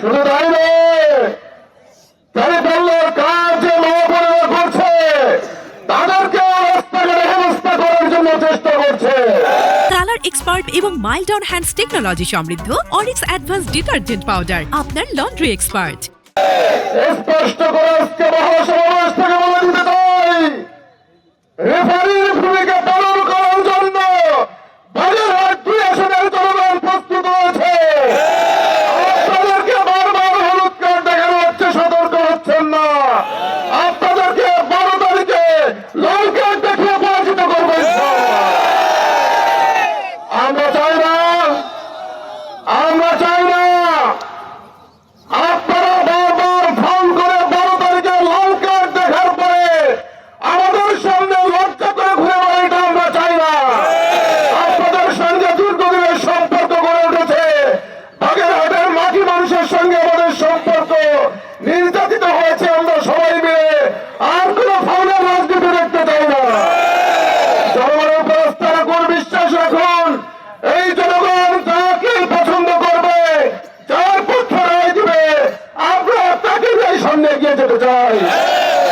শুধু তাই নয়, তারা বললার কাজ যে মহাপরিবার করছে তাদেরকে রাস্তাঘাটে হেনস্থা করার জন্য চেষ্টা করছে। কালার এক্সপার্ট এবং মাইল্ড অন হ্যান্ডস টেকনোলজি সমৃদ্ধ অরিক্স অ্যাডভান্স ডিটারজেন্ট পাউডার আপনার লন্ড্রি এক্সপার্ট। স্পষ্ট করে আজকে মহাসমাবেশ থেকে বলে দিতে চাই, রেফারির ভূমিকা পালন করার জন্য বাগেরহাট 2 আসনের জনগণ প্রস্তুত হয়েছে। আপনাদেরকে বারবার হলুদ কার্ড দেখানো হচ্ছে, সতর্ক হচ্ছেন না। আপনাদেরকে 12 তারিখে লাল কার্ড দেখিয়ে পরাজিত করবেন। আমরা চাই না, আমরা চাই না আপনারা বারবার ফোন করে 12 তারিখে লাল কার্ড দেখার পরে আমাদের সামনে লজ্জা করে ঘুরে বেড়াইটা আমরা চাই না। আপনাদের সঙ্গে দীর্ঘদিনের সম্পর্ক গড়ে উঠেছে, বাগেরহাটের মাটি মানুষের সঙ্গে আমাদের সম্পর্ক নির্যাতিত হয়েছে আমরা সবাই মিলে। আর কোন ফাউলের রাজনীতি দেখতে চাই না। জনগণের উপর আস্থা রাখুন, বিশ্বাস রাখুন। এই জনগণ যাকে পছন্দ করবে, যার পক্ষে রায় দিবে, আমরা তাকে সামনে এগিয়ে যেতে চাই।